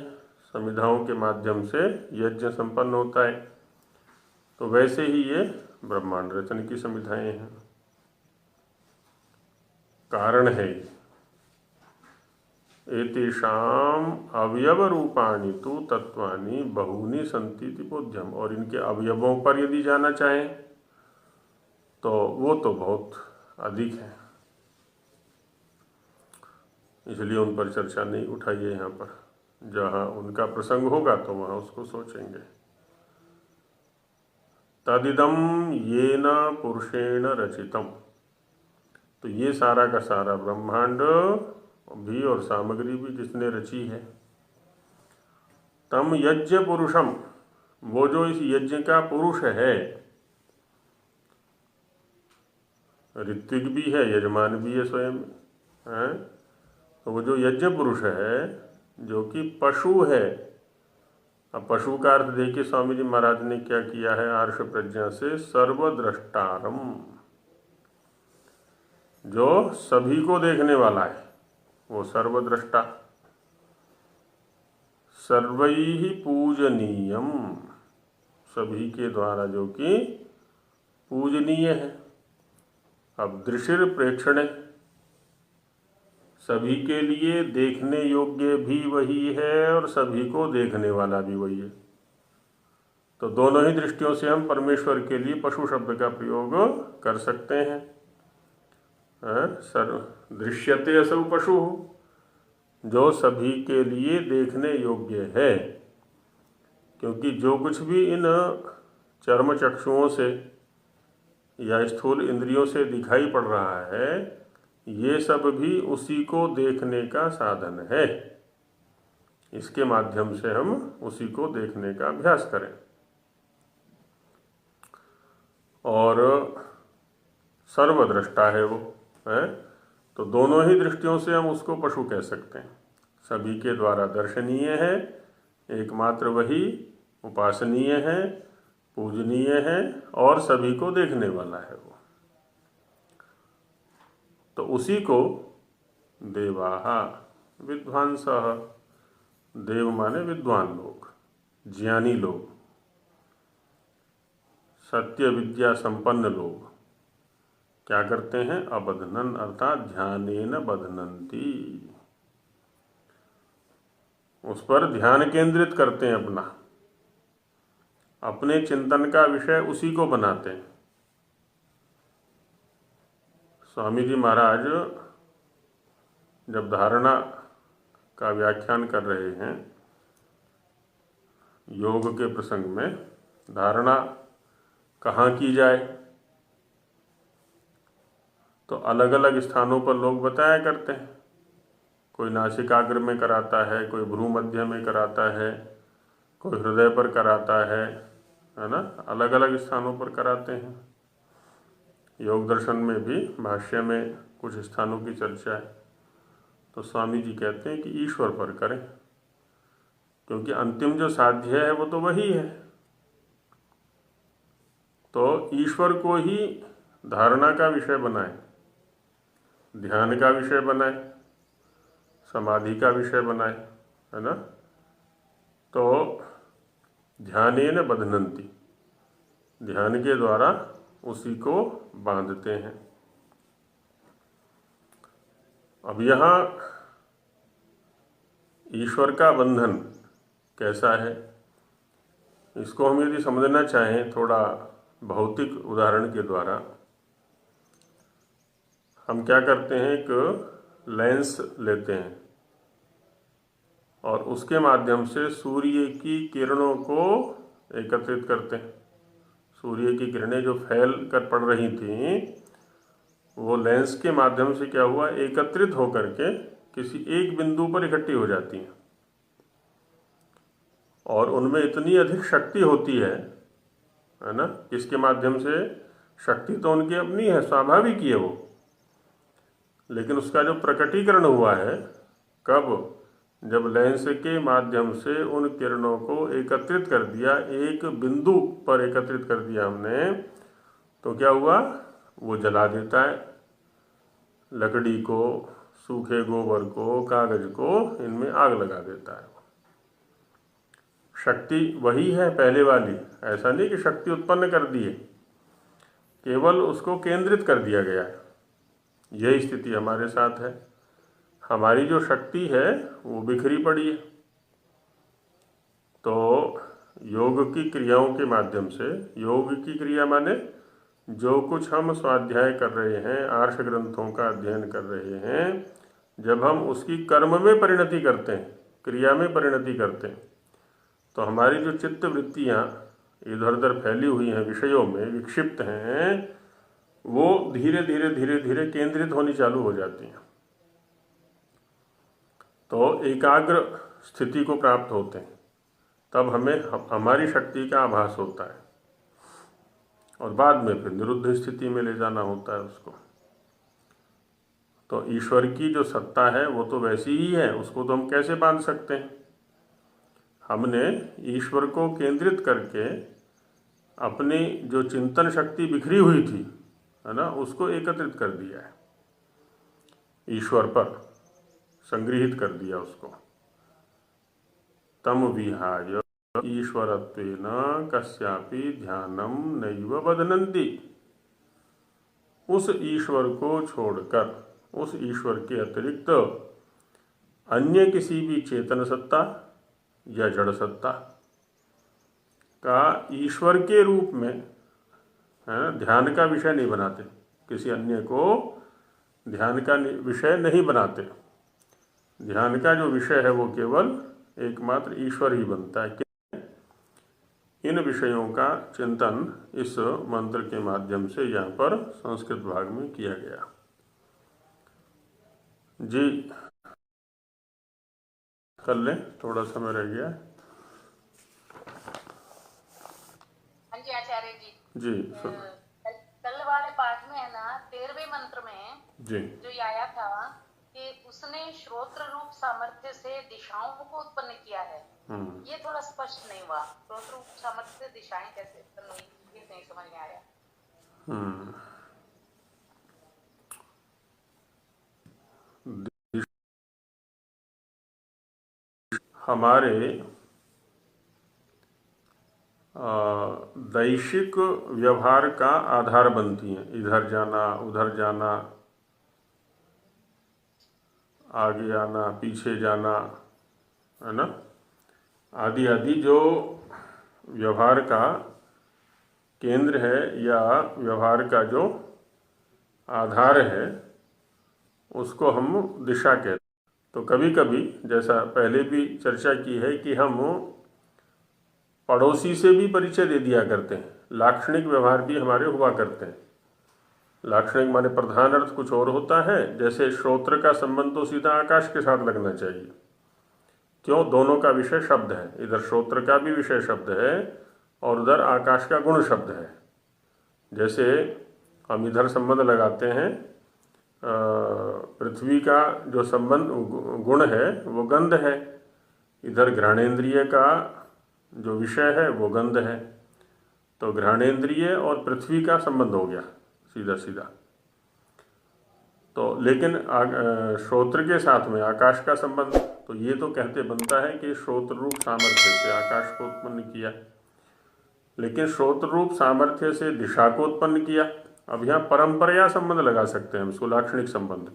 समिधाओं के माध्यम से यज्ञ संपन्न होता है, तो वैसे ही ये ब्रह्मांड रचना की समिधाएं हैं, कारण है। एतेषाम अवयव रूपाणि तु तत्वानि बहूनि सन्ति इति बोध्यम, और इनके अवयवों पर यदि जाना चाहें तो वो तो बहुत अधिक है, इसलिए उन पर चर्चा नहीं उठाइए। यहाँ पर जहाँ उनका प्रसंग होगा तो वहाँ उसको सोचेंगे। तदिदम येन पुरुषेण रचितम, तो ये सारा का सारा ब्रह्मांड भी और सामग्री भी जिसने रची है। तम यज्ञ पुरुषम, वो जो इस यज्ञ का पुरुष है, ऋत्विक भी है यजमान भी है स्वयं है, तो वो जो यज्ञ पुरुष है जो कि पशु है। अब पशु का अर्थ देखिए स्वामी जी महाराज ने क्या किया है, आर्ष प्रज्ञा से सर्वद्रष्टारम, जो सभी को देखने वाला है, वो सर्वद्रष्टा। सर्वैहि पूजनीयम, सभी के द्वारा जो कि पूजनीय है। अब दृशिर प्रेक्षणे, सभी के लिए देखने योग्य भी वही है और सभी को देखने वाला भी वही है। तो दोनों ही दृष्टियों से हम परमेश्वर के लिए पशु शब्द का प्रयोग कर सकते हैं। दृश्यते असौ पशु, जो सभी के लिए देखने योग्य है, क्योंकि जो कुछ भी इन चर्म चक्षुओं से या स्थूल इंद्रियों से दिखाई पड़ रहा है, ये सब भी उसी को देखने का साधन है। इसके माध्यम से हम उसी को देखने का अभ्यास करें। और सर्वद्रष्टा है वो है, तो दोनों ही दृष्टियों से हम उसको पशु कह सकते हैं। सभी के द्वारा दर्शनीय है, एकमात्र वही उपासनीय है, पूजनीय है और सभी को देखने वाला है वो। तो उसी को देवाहा विद्वांसः, देव माने विद्वान लोग, ज्ञानी लोग, सत्य विद्या संपन्न लोग क्या करते हैं, अबधनन अर्थात ध्यानेन बधनन्ति, उस पर ध्यान केंद्रित करते हैं, अपने चिंतन का विषय उसी को बनाते हैं। स्वामी जी महाराज जब धारणा का व्याख्यान कर रहे हैं योग के प्रसंग में, धारणा कहाँ की जाए, तो अलग अलग स्थानों पर लोग बताया करते हैं। कोई नासिकाग्र में कराता है, कोई भ्रू मध्य में कराता है, कोई हृदय पर कराता है ना, अलग अलग स्थानों पर कराते हैं। योग दर्शन में भी भाष्य में कुछ स्थानों की चर्चा है, तो स्वामी जी कहते हैं कि ईश्वर पर करें, क्योंकि अंतिम जो साध्य है वो तो वही है। तो ईश्वर को ही धारणा का विषय बनाएं, ध्यान का विषय बनाए, समाधि का विषय बनाए, है ना। तो ध्यानेन बध्नन्ति, ध्यान के द्वारा उसी को बांधते हैं। अब यहाँ ईश्वर का बंधन कैसा है, इसको हम यदि समझना चाहें थोड़ा भौतिक उदाहरण के द्वारा, हम क्या करते हैं, एक लेंस लेते हैं और उसके माध्यम से सूर्य की किरणों को एकत्रित करते हैं। सूर्य की किरणें जो फैल कर पड़ रही थीं, वो लेंस के माध्यम से क्या हुआ, एकत्रित होकर के किसी एक बिंदु पर इकट्ठी हो जाती हैं और उनमें इतनी अधिक शक्ति होती है ना। इसके माध्यम से शक्ति तो उनकी अपनी है, स्वाभाविक ही है वो, लेकिन उसका जो प्रकटीकरण हुआ है कब, जब लेंस के माध्यम से उन किरणों को एकत्रित कर दिया, एक बिंदु पर एकत्रित कर दिया हमने, तो क्या हुआ, वो जला देता है लकड़ी को, सूखे गोबर को, कागज को, इनमें आग लगा देता है। शक्ति वही है पहले वाली, ऐसा नहीं कि शक्ति उत्पन्न कर दी है, केवल उसको केंद्रित कर दिया गया है। यही स्थिति हमारे साथ है, हमारी जो शक्ति है वो बिखरी पड़ी है। तो योग की क्रियाओं के माध्यम से, योग की क्रिया माने जो कुछ हम स्वाध्याय कर रहे हैं, आर्ष ग्रंथों का अध्ययन कर रहे हैं, जब हम उसकी कर्म में परिणति करते हैं, क्रिया में परिणति करते हैं, तो हमारी जो चित्त वृत्तियाँ इधर उधर फैली हुई हैं, विषयों में विक्षिप्त हैं, वो धीरे धीरे धीरे धीरे केंद्रित होनी चालू हो जाती हैं। तो एकाग्र स्थिति को प्राप्त होते हैं, तब हमें हमारी शक्ति का आभास होता है और बाद में फिर निरुद्ध स्थिति में ले जाना होता है उसको। तो ईश्वर की जो सत्ता है वो तो वैसी ही है, उसको तो हम कैसे बांध सकते हैं। हमने ईश्वर को केंद्रित करके अपनी जो चिंतन शक्ति बिखरी हुई थी, है ना, उसको एकत्रित कर दिया है, ईश्वर पर संग्रहित कर दिया उसको। तम विहाय ईश्वरत्वेन कस्यापि ध्यानम नैव बध्नन्ति, उस ईश्वर को छोड़कर, उस ईश्वर के अतिरिक्त अन्य किसी भी चेतन सत्ता या जड़ सत्ता का ईश्वर के रूप में, है ना, ध्यान का विषय नहीं बनाते, किसी अन्य को ध्यान का विषय नहीं बनाते। ध्यान का जो विषय है वो केवल एकमात्र ईश्वर ही बनता है। इन विषयों का चिंतन इस मंत्र के माध्यम से यहाँ पर संस्कृत भाग में किया गया। जी कर लें, थोड़ा समय रह गया। हाँ जी आचार्य जी। जी कल वाले पाठ में है ना, 13वें मंत्र में जी जो ये आया था कि उसने श्रोत्र रूप सामर्थ्य से दिशाओं को उत्पन्न किया है, ये थोड़ा स्पष्ट नहीं हुआ। श्रोत्र रूप सामर्थ्य से दिशाएं कैसे उत्पन्न हुई, ये नहीं समझ में आया। हमारे दैशिक व्यवहार का आधार बनती हैं, इधर जाना, उधर जाना, आगे आना, पीछे जाना, है ना, आदि आदि जो व्यवहार का केंद्र है या व्यवहार का जो आधार है, उसको हम दिशा कहते हैं। तो कभी कभी, जैसा पहले भी चर्चा की है, कि हम पड़ोसी से भी परिचय दे दिया करते हैं, लाक्षणिक व्यवहार भी हमारे हुआ करते हैं। लाक्षणिक माने प्रधान अर्थ कुछ और होता है, जैसे श्रोत्र का संबंध तो सीधा आकाश के साथ लगना चाहिए। क्यों, दोनों का विषय शब्द है, इधर श्रोत्र का भी विषय शब्द है और उधर आकाश का गुण शब्द है। जैसे हम इधर संबंध लगाते हैं, पृथ्वी का जो संबंध गुण है वो गंध है, इधर घ्राणेन्द्रिय का जो विषय है वो गंध है, तो घ्राणेन्द्रिय और पृथ्वी का संबंध हो गया सीधा सीधा। तो लेकिन श्रोत्र के साथ में आकाश का संबंध, तो ये तो कहते बनता है कि श्रोत्र रूप सामर्थ्य से आकाश को उत्पन्न किया, लेकिन श्रोत्र रूप सामर्थ्य से दिशा को उत्पन्न किया। अब यहाँ परंपरा संबंध लगा सकते हैं हम, इसको लाक्षणिक संबंध,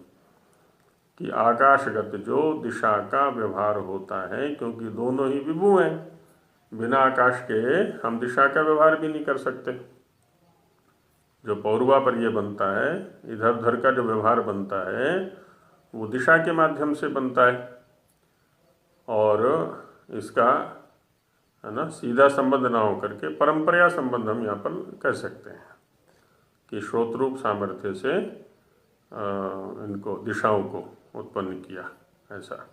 कि आकाशगत जो दिशा का व्यवहार होता है, क्योंकि दोनों ही विभु हैं, बिना आकाश के हम दिशा का व्यवहार भी नहीं कर सकते। जो पौर्वा पर यह बनता है, इधर उधर का जो व्यवहार बनता है वो दिशा के माध्यम से बनता है, और इसका है ना सीधा संबंध ना हो करके परंपरा संबंध हम यहाँ पर कह सकते हैं कि श्रोत्र रूप सामर्थ्य से इनको दिशाओं को उत्पन्न किया, ऐसा।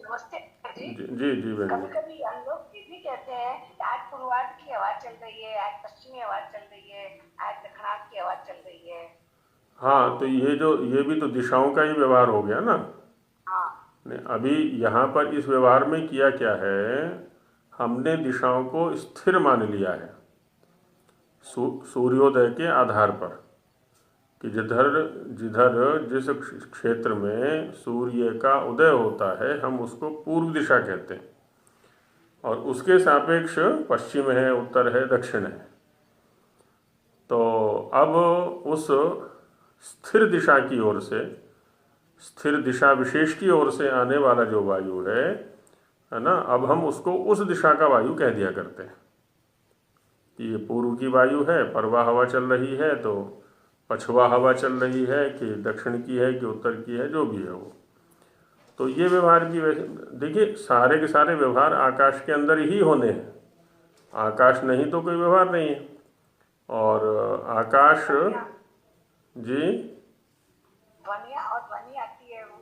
नमस्ते जी जी बहन। कभी कभी हम लोग ये भी कहते हैं कि आज पूर्वार्ध की हवा चल रही है, आज पश्चिमी हवा चल रही है, आज दक्षिणार्ध की हवा चल रही है। हाँ, तो ये भी तो दिशाओं का ही व्यवहार हो गया ना। हाँ। नहीं, अभी यहाँ पर इस व्यवहार में किया क्या है, हमने दिशाओं को स्थिर मान लिया है सूर्योदय के आधार पर, कि जिधर जिस क्षेत्र में सूर्य का उदय होता है हम उसको पूर्व दिशा कहते हैं, और उसके सापेक्ष पश्चिम है, उत्तर है, दक्षिण है। तो अब उस स्थिर दिशा की ओर से, स्थिर दिशा विशेष की ओर से आने वाला जो वायु है ना, अब हम उसको उस दिशा का वायु कह दिया करते हैं कि ये पूर्व की वायु है, परवा हवा चल रही है, तो पछुआ हवा चल रही है, कि दक्षिण की है कि उत्तर की है, जो भी है वो। तो ये व्यवहार भी देखिए, सारे के सारे व्यवहार आकाश के अंदर ही होने हैं, आकाश नहीं तो कोई व्यवहार नहीं है। और आकाश जी, ध्वनि और ध्वनि आती है वो।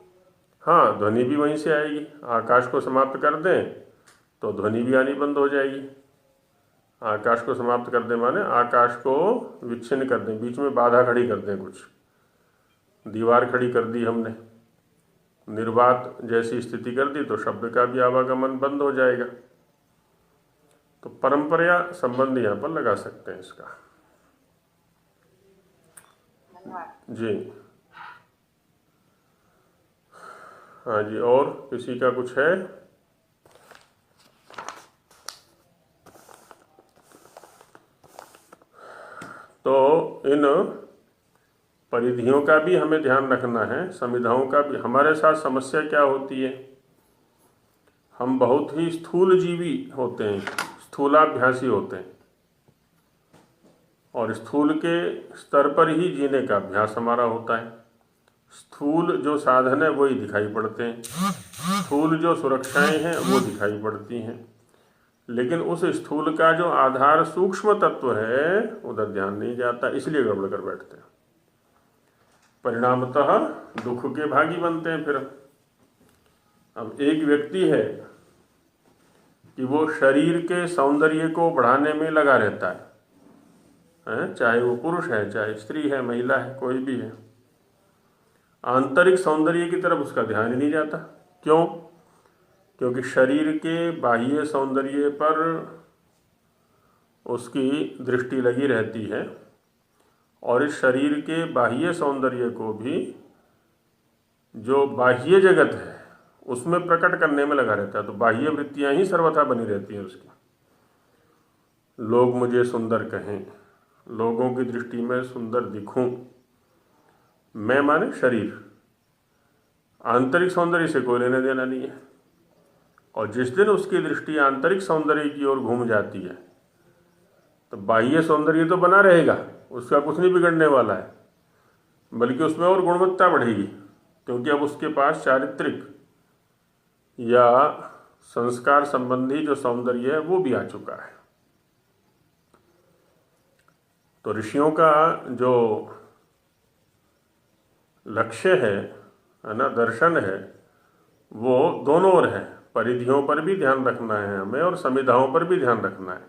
हाँ, ध्वनि भी वहीं से आएगी। आकाश को समाप्त कर दें तो ध्वनि भी आनी बंद हो जाएगी। आकाश को समाप्त कर दें माने आकाश को विच्छिन्न कर दें, बीच में बाधा खड़ी कर दें, कुछ दीवार खड़ी कर दी हमने, निर्वात जैसी स्थिति कर दी, तो शब्द का भी आवागमन बंद हो जाएगा। तो परंपरा संबंध यहाँ पर लगा सकते हैं इसका। जी हाँ जी, और किसी का कुछ है? तो इन परिधियों का भी हमें ध्यान रखना है, संविधाओं का भी। हमारे साथ समस्या क्या होती है, हम बहुत ही स्थूल जीवी होते हैं, स्थूलाभ्यासी होते हैं, और स्थूल के स्तर पर ही जीने का अभ्यास हमारा होता है। स्थूल जो साधन है वही दिखाई पड़ते हैं, स्थूल जो सुरक्षाएं हैं वो दिखाई पड़ती हैं, लेकिन उस स्थूल का जो आधार सूक्ष्म तत्व है उधर ध्यान नहीं जाता, इसलिए गड़बड़ कर बैठते हैं। परिणामतः दुख के भागी बनते हैं। फिर अब एक व्यक्ति है कि वो शरीर के सौंदर्य को बढ़ाने में लगा रहता है, चाहे वो पुरुष है, चाहे स्त्री है, महिला है, कोई भी है, आंतरिक सौंदर्य की तरफ उसका ध्यान ही नहीं जाता। क्यों? क्योंकि शरीर के बाह्य सौंदर्य पर उसकी दृष्टि लगी रहती है, और इस शरीर के बाह्य सौंदर्य को भी जो बाह्य जगत है उसमें प्रकट करने में लगा रहता है। तो बाह्य वृत्तियां ही सर्वथा बनी रहती हैं उसकी। लोग मुझे सुंदर कहें, लोगों की दृष्टि में सुंदर दिखूं, मैं माने शरीर, आंतरिक सौंदर्य से कोई लेना देना नहीं है। और जिस दिन उसकी दृष्टि आंतरिक सौंदर्य की ओर घूम जाती है तो बाह्य सौंदर्य तो बना रहेगा, उसका कुछ नहीं बिगड़ने वाला है, बल्कि उसमें और गुणवत्ता बढ़ेगी, क्योंकि अब उसके पास चारित्रिक या संस्कार संबंधी जो सौंदर्य है वो भी आ चुका है। तो ऋषियों का जो लक्ष्य है ना, दर्शन है, वो दोनों ओर है। परिधियों पर भी ध्यान रखना है हमें और संविधाओं पर भी ध्यान रखना है।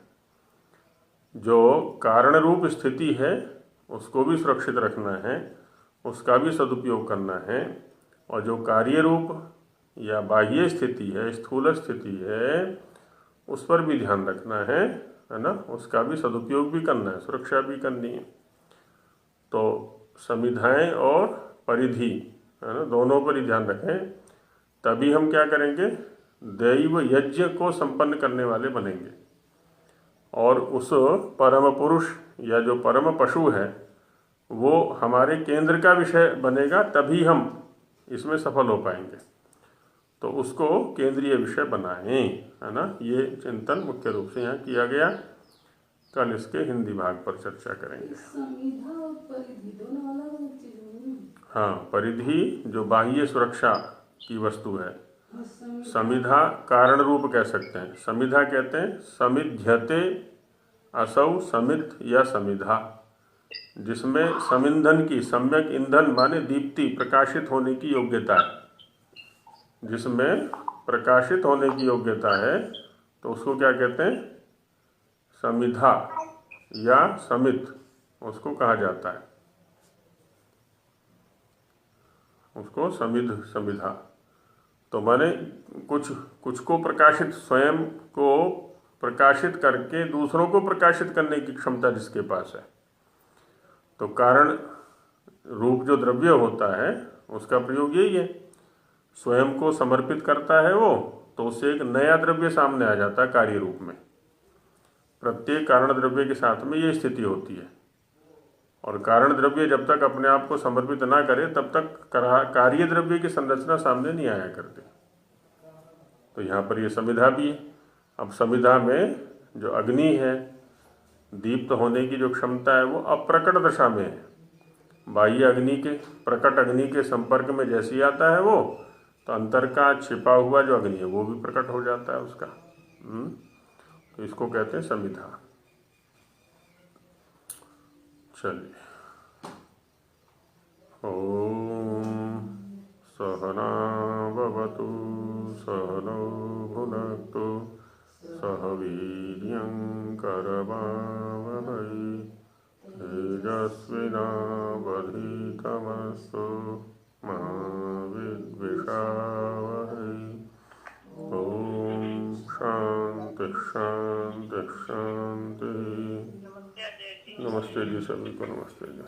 जो कारण रूप स्थिति है उसको भी सुरक्षित रखना है, उसका भी सदुपयोग करना है, और जो कार्य रूप या बाह्य स्थिति है, स्थूल स्थिति है, उस पर भी ध्यान रखना है है ना, उसका भी सदुपयोग भी करना है, सुरक्षा भी करनी है। तो समिधाएं और परिधि, है ना, दोनों पर ही ध्यान रखें, तभी हम क्या करेंगे, दैव यज्ञ को संपन्न करने वाले बनेंगे। और उस परम पुरुष या जो परम पशु है वो हमारे केंद्र का विषय बनेगा, तभी हम इसमें सफल हो पाएंगे। तो उसको केंद्रीय विषय बनाएं, है ना। ये चिंतन मुख्य रूप से यहाँ किया गया। कल इसके हिंदी भाग पर चर्चा करेंगे। संविधा और परिधि दोनों अलग अलग चीजें। हाँ, परिधि जो बाह्य सुरक्षा की वस्तु है, हाँ, समिधा कारण रूप कह सकते हैं। समिधा कहते हैं समिध्यते असौ समित या समिधा, जिसमें समिंधन की, सम्यक ईंधन माने दीप्ति, प्रकाशित होने की योग्यता है। जिसमें प्रकाशित होने की योग्यता है तो उसको क्या कहते हैं, समिधा या समित उसको कहा जाता है, उसको समिधा। तो माने कुछ को प्रकाशित, स्वयं को प्रकाशित करके दूसरों को प्रकाशित करने की क्षमता जिसके पास है। तो कारण रूप जो द्रव्य होता है उसका प्रयोग यही है, स्वयं को समर्पित करता है वो, तो उससे एक नया द्रव्य सामने आ जाता है कार्य रूप में। प्रत्येक कारण द्रव्य के साथ में ये स्थिति होती है। और कारण द्रव्य जब तक अपने आप को समर्पित ना करे तब तक कार्य द्रव्य की संरचना सामने नहीं आया करती। तो यहाँ पर ये समिधा भी है। अब समिधा में जो अग्नि है, दीप्त होने की जो क्षमता है वो अप्रकट दशा में है। बाह्य अग्नि के, प्रकट अग्नि के संपर्क में जैसे ही आता है वो, तो अंतर का छिपा हुआ जो अग्नि है वो भी प्रकट हो जाता है उसका। तो इसको कहते हैं समिधा। चलिए, ओम सहना भवतु सहनौ भुनक्तु सह वीर्यं करवावहै तेजस्विनावधीतमस्तु मा विद्विषावहै। ओम शांति शांति शांति। नमस्ते जी, सभी को नमस्ते जी।